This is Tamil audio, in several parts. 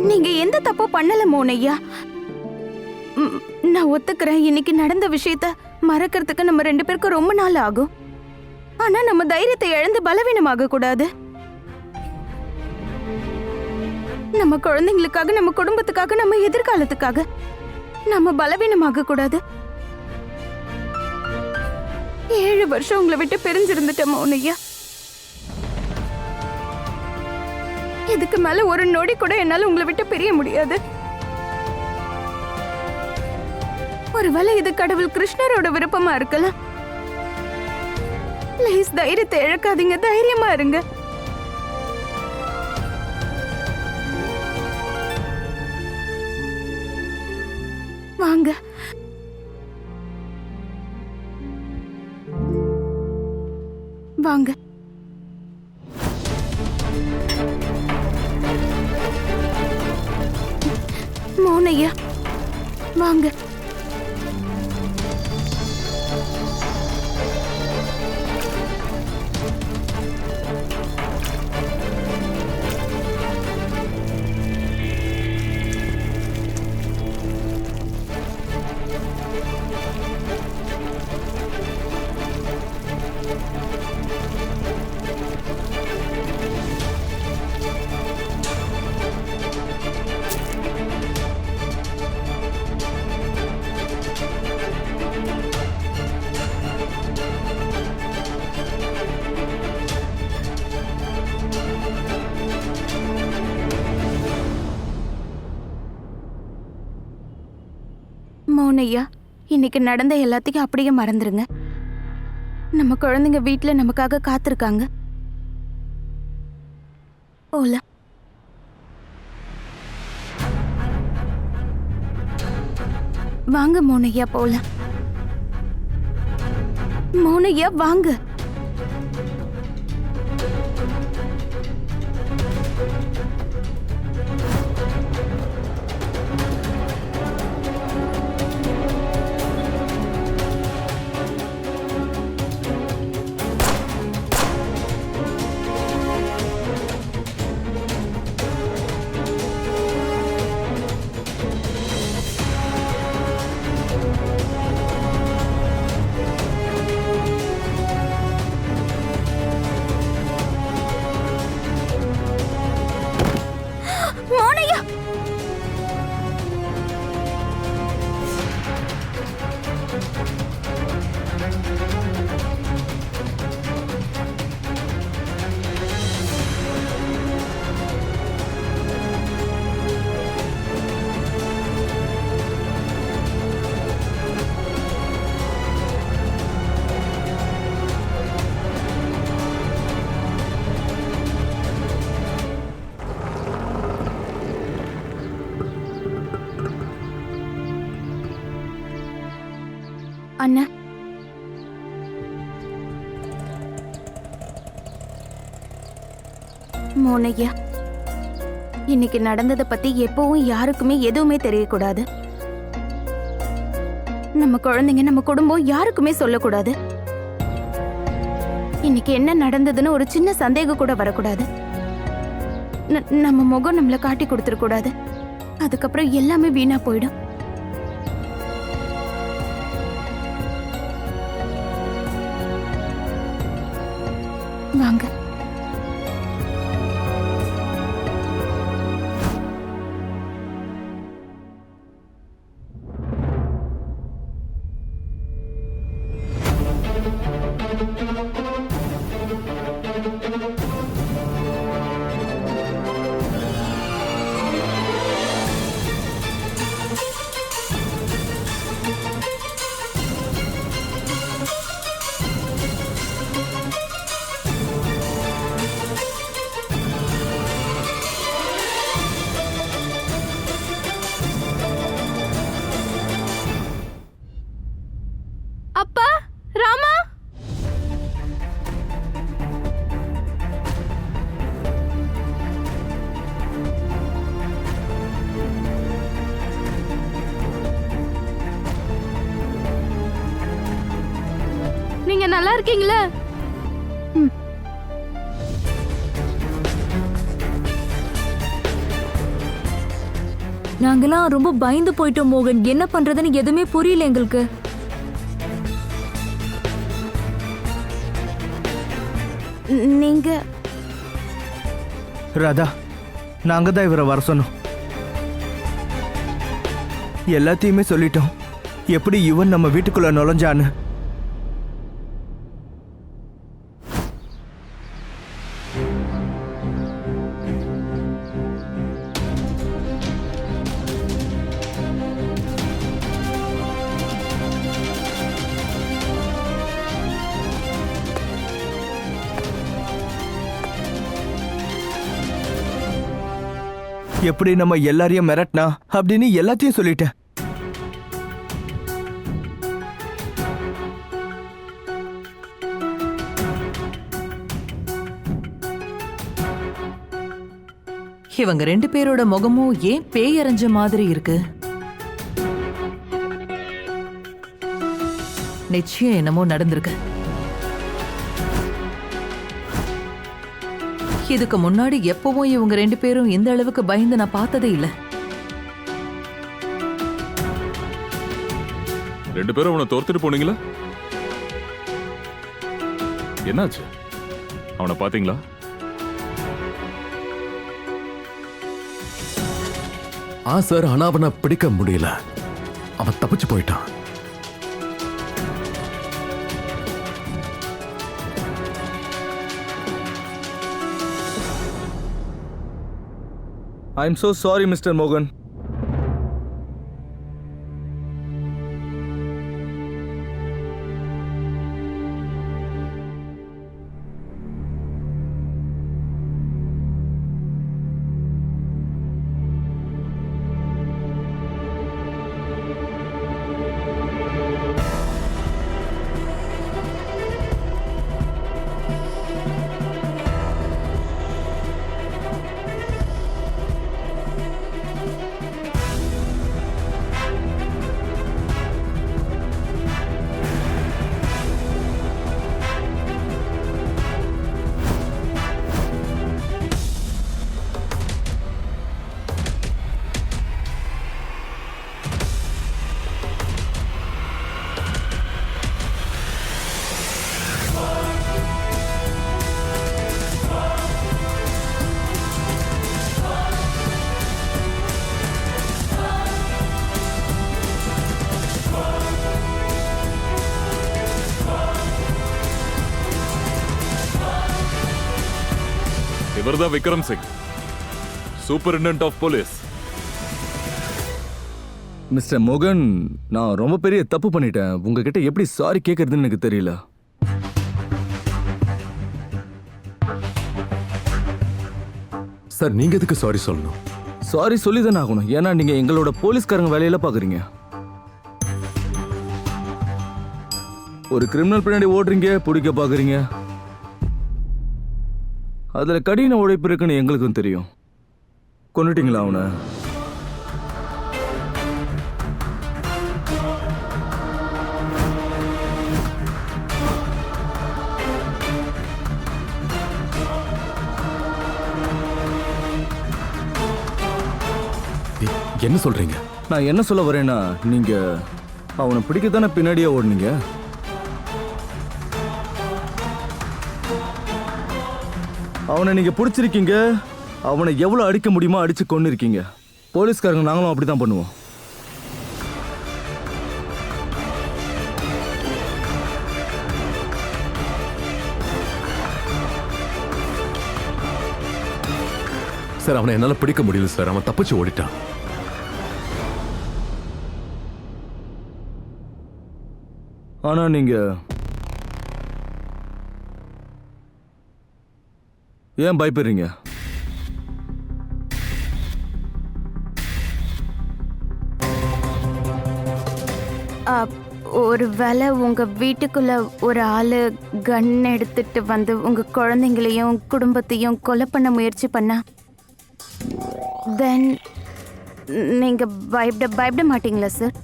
நீங்க எந்த தப்பும் பண்ணல மோனையா. நான் ஒத்துக்கிறேன், இன்னைக்கு நடந்த விஷயத்த மறக்கிறதுக்கு நம்ம 2 பேருக்கும் ரொம்ப நாள் ஆகும். ஆனா நம்ம தைரியத்தை இழந்து பலவீனமாக கூடாது. நம்ம குழந்தைங்களுக்காக, நம்ம குடும்பத்துக்காக, நம்ம எதிர்காலத்துக்காக நம்ம பலவீனமாக கூடாது. 7 வருஷம் உங்களை விட்டு பிரிஞ்சிருந்துட்டேன் மௌனையா. இதுக்கு மேல ஒரு நொடி கூட என்னால உங்களை விட்டு பிரிய முடியாது. ஒருவேளை இது கடவுள் கிருஷ்ணரோட விருப்பமா இருக்கலாம். ப்ளீஸ் தைரியத்தை இழக்காதீங்க, தைரியமா இருங்க. வாங்க. வாங்க. மோனையா வாங்க. மோனையா, இன்னைக்கு நடந்த எல்லாத்தையும் அப்படியே மறந்துருங்க. நம்ம குழந்தைங்க வீட்டுல நமக்காக காத்திருக்காங்க. போலாம். வாங்க மோனையா, போலாம். மோனையா வாங்க. மோனையா, அண்ணா. மோனையா, இன்னைக்கு நடந்ததை பத்தி எப்பவும் யாருக்குமே எதுவுமே தெரியக்கூடாது. நம்ம குழந்தைங்க, நம்ம குடும்பம் யாருக்குமே சொல்லக்கூடாது. இன்னைக்கு என்ன நடந்ததுன்னு ஒரு சின்ன சந்தேகம் கூட வரக்கூடாது. நம்ம முகம் நம்மள காட்டி கொடுத்துடக்கூடாது. அதுக்கப்புறம் எல்லாமே வீணா போயிடும். வாங்க. அப்பா, ராமா. நீங்க நல்லா இருக்கீங்களா? நாங்கெல்லாம் ரொம்ப பயந்து போயிட்டோம் மோகன். என்ன பண்றதுன்னு எதுவுமே புரியல எங்களுக்கு. நீங்க ராதா, நாங்க தான் இவரை வர சொன்னோம். எல்லாத்தையுமே சொல்லிட்டோம். எப்படி இவன் நம்ம வீட்டுக்குள்ள நுழைஞ்சான்னு. எப்படி நம்ம எல்லாரையும் மிரட்டினா அப்படின்னு எல்லாத்தையும் சொல்லிட்டேன். இவங்க 2 பேரோட முகமும் ஏன் பேய் அரைஞ்ச மாதிரி இருக்கு? நிச்சயம் என்னமோ நடந்திருக்கு. இதுக்கு முன்னாடி எப்பவும் இவங்க 2 பேரும் இந்த அளவுக்கு பயந்து நான் பார்த்ததே இல்ல. 2 பேரும் அவனை தோர்த்துட்டு போனீங்களா? என்னாச்சு? அவனை பாத்தீங்களா? சார், ஆனா அவனை பிடிக்க முடியல. அவன் தப்பிச்சு போயிட்டான். I am so sorry, mister மோகன். இவர்தான் Vikram Singh, superintendent of police. Mister மோகன், நான் ரொம்ப பெரிய தப்பு பண்ணிட்டேன். உங்ககிட்ட எப்படி சாரி கேட்கறதுன்னு எனக்கு தெரியல. சார், நீங்க எதுக்கு சாரி சொல்லணும்? சாரி சொல்லி தானே ஆகணும். ஏன்னா நீங்க எங்களோட போலீஸ்காரங்க வேலையில பாக்குறீங்க. ஒரு கிரிமினல் பின்னாடி ஓடுறீங்க, பிடிக்க பாக்குறீங்க. அதுல கடின உழைப்பு இருக்குன்னு எங்களுக்கும் தெரியும். கொண்டுட்டீங்களா அவனை? என்ன சொல்றீங்க? நான் என்ன சொல்ல வரேன்னா, நீங்க அவனை பிடிக்கத்தானே பின்னாடியே ஓடுனீங்க. அவனை நீங்க பிடிச்சிருக்கீங்க. அவனை எவ்வளவு அடிக்க முடியுமோ அடிச்சு கொண்டு இருக்கீங்க. போலீஸ்காரங்க நாங்களும் அப்படிதான் பண்ணுவோம். சார், அவனை என்னால பிடிக்க முடியல சார். அவன் தப்பிச்சு ஓடிட்டான். ஆனா நீங்க ஏன் பயப்படுறீங்க? ஒரு வேளை உங்க வீட்டுக்குள்ள ஒரு ஆளு கன் எடுத்துட்டு வந்து உங்க குழந்தைங்களையும் குடும்பத்தையும் கொலை பண்ண முயற்சி பண்ணா, தென் நீங்க பயப்பட மாட்டீங்களா சார்?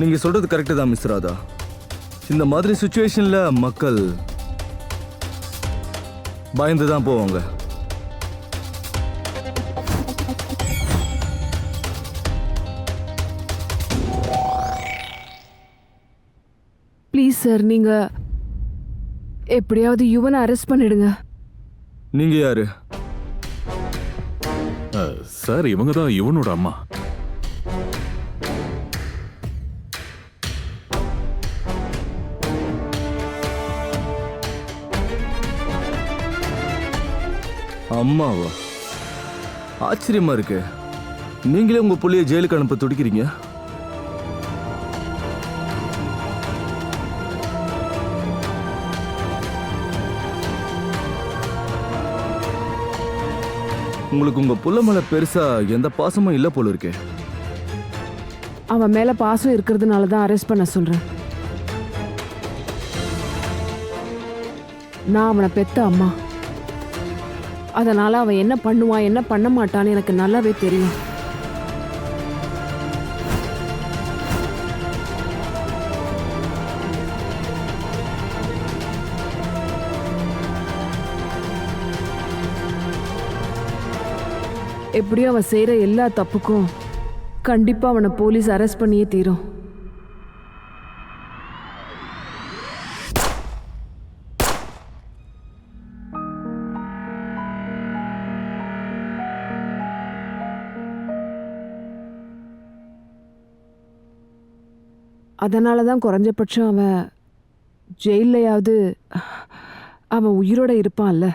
நீங்க சொல்றது கரெக்டு தான் மிஸ் ராதா. இந்த மாதிரி சுச்சுவேஷன்ல மக்கள் பயந்து தான் போவாங்க. ப்ளீஸ் சார், நீங்க எப்படியாவது யுவனை அரெஸ்ட் பண்ணிடுங்க. நீங்க யாரு? சார் இவங்க தான் இவனோட அம்மா. அம்மாவா? ஆச்சரியமா இருக்கு. நீங்களே உங்க புள்ளைய ஜெயிலுக்கு அனுப்ப துடிக்கிறீங்க. உங்களுக்கு உங்க புள்ள மேல பெருசா எந்த பாசமும் இல்ல போல இருக்கே. அவன் மேல பாசம் இருக்கிறதுனால தான் அரெஸ்ட் பண்ண சொல்றேன். நான் அவனை பெத்த அம்மா. அதனால அவன் என்ன பண்ணுவான் என்ன பண்ண மாட்டான்னு எனக்கு நல்லாவே தெரியும். எப்படியும் அவன் செய்யற எல்லா தப்புக்கும் கண்டிப்பா அவனை போலீஸ் அரெஸ்ட் பண்ணியே தீரும். அதனால தான் குறைஞ்சபட்சம் அவன் ஜெயிலையாவது அவன் உயிரோட இருப்பான்ல.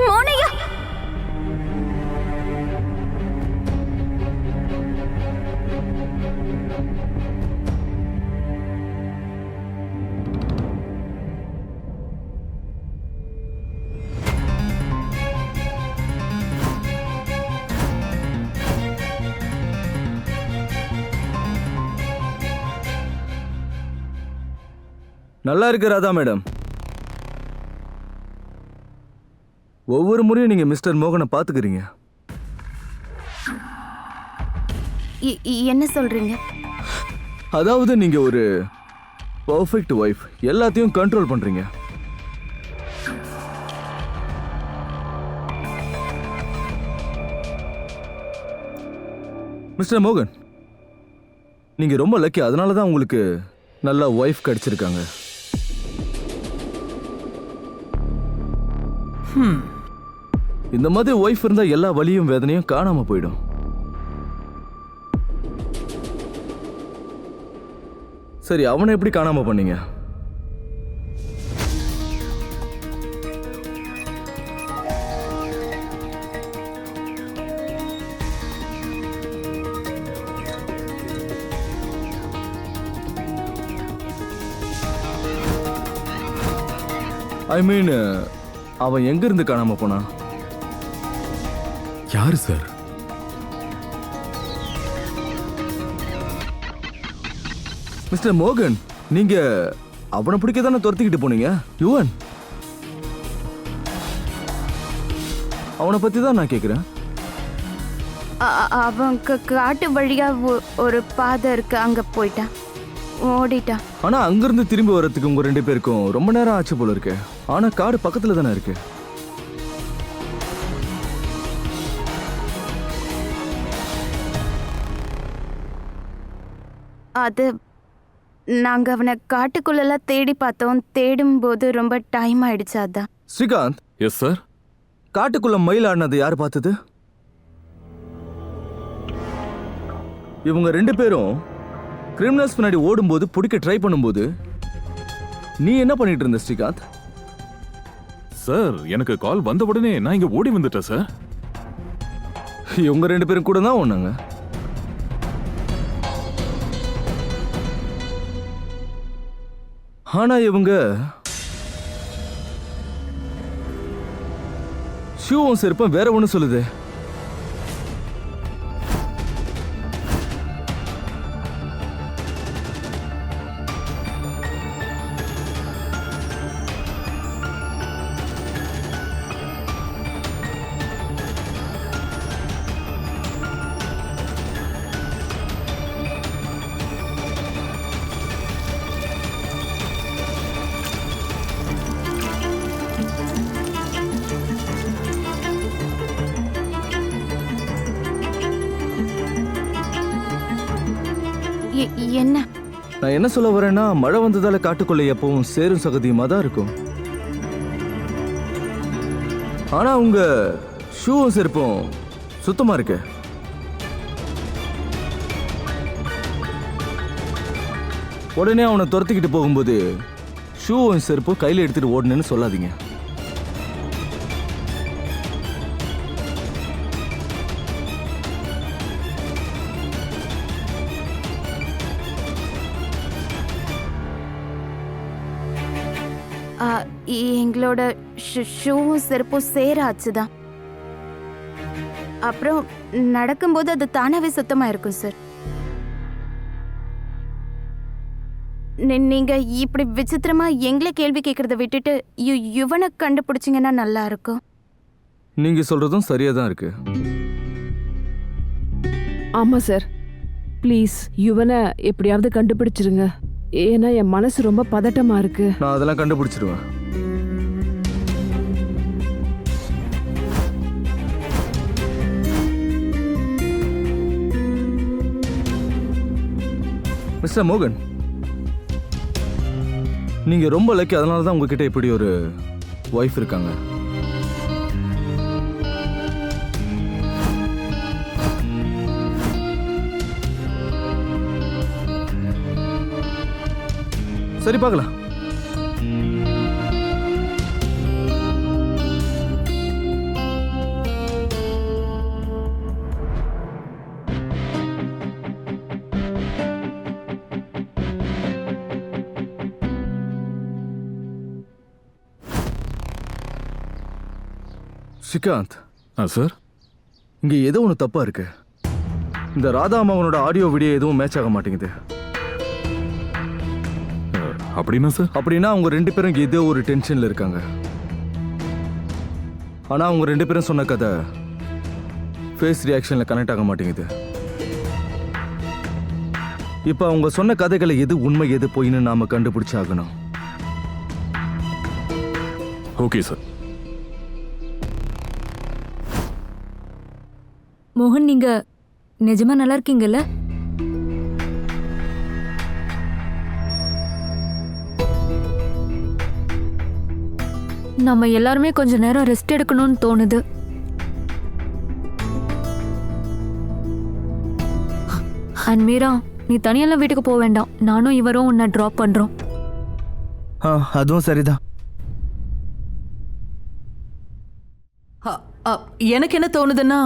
மோனையா, நல்லா இருக்கு ராதா மேடம். ஒவ்வொரு முறையும் நீங்க மிஸ்டர் மோகனை பாத்துக்கிறீங்க. என்ன சொல்றீங்க? அதாவது நீங்க ஒரு பர்ஃபெக்ட் ஒய்ஃப், எல்லாத்தையும் கண்ட்ரோல் பண்றீங்க. மிஸ்டர் மோகன், நீங்க ரொம்ப லக்கி. அதனால தான் உங்களுக்கு நல்ல ஒய்ஃப் கிடைச்சிருக்காங்க. இந்த மாதிரி ஒய்ஃப் இருந்தா எல்லா வலியும் வேதனையும் காணாம போயிடும். சரி, அவனை எப்படி காணாம பண்ணீங்க? ஐ மீன், அவன் எங்க இருந்து காணாம போனான்? யாரு சார்? மிஸ்டர் மோகன், நீங்க அவனை பிடிக்க தானே துரத்திக்கிட்டு போனீங்க? யுவன், அவனை பத்தி தான் நான் கேக்குறேன். அவன் காட்டு வழியா ஒரு பாதை இருக்கு, அங்க போயிட்டான், ஓடிட்டான். ஆனா அங்கிருந்து திரும்பி வர்றதுக்கு உங்க ரெண்டு பேருக்கும் ரொம்ப நேரம் ஆச்சு போல இருக்கு. ஆனா காடு பக்கத்துல தானே இருக்கு. அது நாங்க அவனை காட்டுக்குள்ளெல்லாம் தேடி பார்த்தோம். தேடும் போது ரொம்ப டைம் ஆயிடுச்சு. அதான். Srikanth, yes sir. காட்டுக்குள்ள மயில் ஆடினது யார் பார்த்தது? இவங்க ரெண்டு பேரும் கிரிமினல்ஸ் பின்னாடி ஓடும்போது பிடிக்க ட்ரை பண்ணும்போது நீ என்ன பண்ணிட்டு இருந்த ஸ்ரீகாந்த்? சார் எனக்கு கால் வந்த உடனே நான் இங்க ஓடி வந்துட்டேன் சார். இவங்க ரெண்டு பேரும் கூட தான் ஒண்ணுங்க. ஆனா இவங்க ஷூவும் செருப்பும் வேற ஒண்ணு சொல்லுது. என்ன? நான் என்ன சொல்ல வரேன்னா, மழை வந்ததால காட்டுக்குள்ள எப்பவும் சேரும் சகதியுமா தான் இருக்கும். ஆனா உங்க ஷூவும் செருப்பும் சுத்தமா இருக்கு. உடனே அவனை துரத்திக்கிட்டு போகும்போது ஷூவும் செருப்பும் கையில எடுத்துட்டு ஓடுனேன்னு சொல்லாதீங்க. எங்களோட ஷூவும் செருப்பும் சேராச்சுதான். அப்புறம் நடக்கும்போது அது தானாவே சுத்தமா இருக்கும் சார். நீங்க இப்படி விசித்திரமா எங்களை கேள்வி கேட்கறத விட்டுட்டு யுவனை கண்டுபிடிச்சிங்கன்னா நல்லா இருக்கும். நீங்க சொல்றதும் சரியா தான் இருக்கு. ஆமா சார், ப்ளீஸ் யுவனை எப்படியாவது கண்டுபிடிச்சிருங்க. ஏன்னா என் மனசு ரொம்ப பதட்டமா இருக்கு. நான் அதெல்லாம் கண்டுபிடிச்சிருவேன். மிஸ்டர் மோகன், நீங்க ரொம்ப லக்கி. அதனால தான் உங்ககிட்ட இப்படி ஒரு வைஃப் இருக்காங்க. சரி, பார்க்கலாம். ஸ்ரீகாந்த், சார், இங்க ஏதோ ஒன்று தப்பா இருக்கு. இந்த ராதா அம்மாவனோட ஆடியோ வீடியோ எதுவும் மேட்ச் ஆக மாட்டேங்குது. அப்படின்னா சார்? அப்படின்னா அவங்க 2 பேரும் ஏதோ ஒரு டென்ஷன்ல இருக்காங்க. ஆனா அவங்க 2 பேரும் சொன்ன கதை ஃபேஸ் ரியாக்ஷன்ல கனெக்ட் ஆக மாட்டேங்குது. இப்ப அவங்க சொன்ன கதைகளை எது உண்மை எது பொய்ன்னு நாம கண்டுபிடிச்சாகணும். Okay sir. மோகன், நீங்க நிஜமா நல்லா இருக்கீங்கல்ல? நம்ம எல்லாருமே கொஞ்ச நேரம் ரெஸ்ட் எடுக்கணும்னு தோணுது. அண்ட் மீரா, நீ தனியெல்லாம் வீட்டுக்கு போக வேண்டாம். நானும் இவரும் உன்னை ட்ராப் பண்றோம். அதுவும் சரிதான். எனக்கு என்ன தோணுதுன்னா,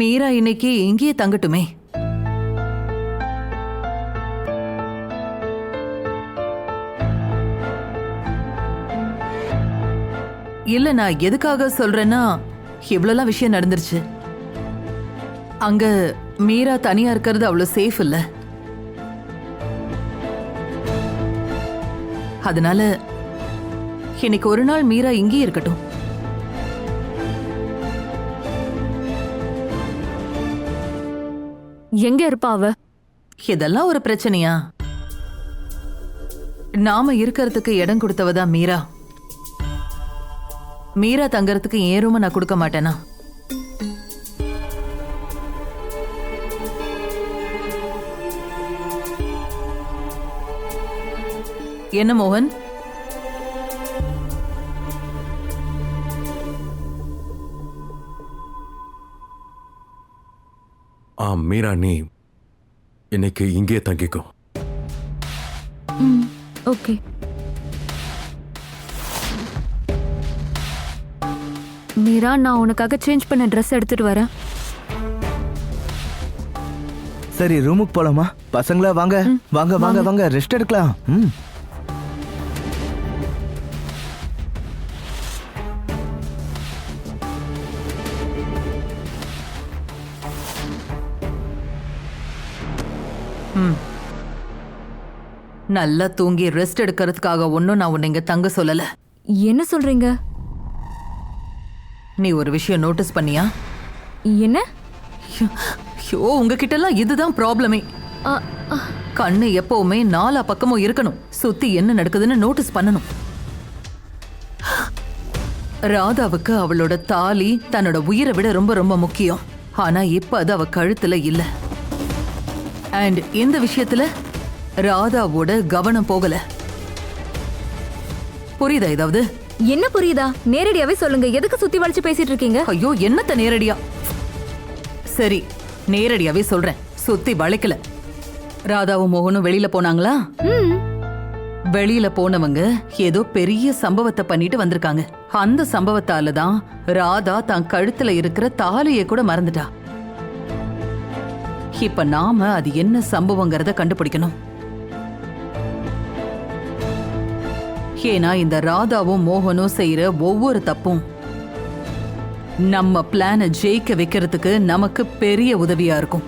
மீரா இன்னைக்கு இங்கேயே தங்கட்டுமே. இல்ல, நான் எதுக்காக சொல்றேன்னா, இவ்வளவுலாம் விஷயம் நடந்துருச்சு. அங்க மீரா தனியா இருக்கிறது அவ்வளவு சேஃப் இல்ல. அதனால இன்னைக்கு ஒரு நாள் மீரா இங்கேயே இருக்கட்டும். எங்க இருப்பா அவ? இதெல்லாம் ஒரு பிரச்சனையா? நாம இருக்கிறதுக்கு இடம் கொடுத்தவதான் மீரா. மீரா தங்கறதுக்கு ஏன் ரூம நான் கொடுக்க மாட்டேனா? என்ன மோகன்? மீரா, நீ இன்னைக்கு இங்கே தங்கிக்கோ. ஓகே. மீரா, நான் உனக்காக சேஞ்ச் பண்ண ட்ரெஸ் எடுத்துட்டு வரேன். சரி, ரூமுக்கு போலாமா? பசங்களா வாங்க வாங்க வாங்க வாங்க, ரெஸ்ட் எடுக்கலாம். நல்லா தூங்கி ரெஸ்ட் எடுக்கிறதுக்காக ஒன்னும் நான் உன்னை இங்க தங்க சொல்லல. என்ன சொல்றீங்க? நீ ஒரு விஷயம் நோட்டீஸ் பண்ணியா? என்ன? ஐயோ, உங்ககிட்ட எல்லாம் இதுதான் ப்ராப்ளமே. கண்ணு எப்பவுமே 4 பக்கமும் இருக்கணும். சுத்தி என்ன நடக்குதுன்னு நோட்டீஸ் பண்ணணும். ராதாவுக்கு அவளோட தாலி தன்னோட உயிரை விட ரொம்ப ரொம்ப முக்கியம். ஆனா இப்ப அது அவ கழுத்துல இல்ல. அண்ட் இந்த விஷயத்துல ராதாவோட கவனம் போகல. புரியுதா ஏதாவது? என்ன புரியுதா? நேரடியாவே சொல்லுங்க, எதுக்கு சுத்தி வளைச்சு பேசிட்டு இருக்கீங்க? ஐயோ, என்னத்த நேரடியா? சரி, நேரடியாவே சொல்றேன், சுத்தி வளைக்கல. ராதாவும் மோகனும் வெளியில போனாங்களா? வெளியில போனவங்க ஏதோ பெரிய சம்பவத்தை பண்ணிட்டு வந்திருக்காங்க. அந்த சம்பவத்தால தான் ராதா தான் கழுத்துல இருக்கிற தாலியை கூட மறந்துட்டா. இப்ப நாம அது என்ன சம்பவங்கிறத கண்டுபிடிக்கணும். ஏன்னா இந்த ராதாவும் மோகனும் செய்யற ஒவ்வொரு தப்பும் நம்ம பிளானை ஜெயிக்க வைக்கிறதுக்கு நமக்கு பெரிய உதவியா இருக்கும்.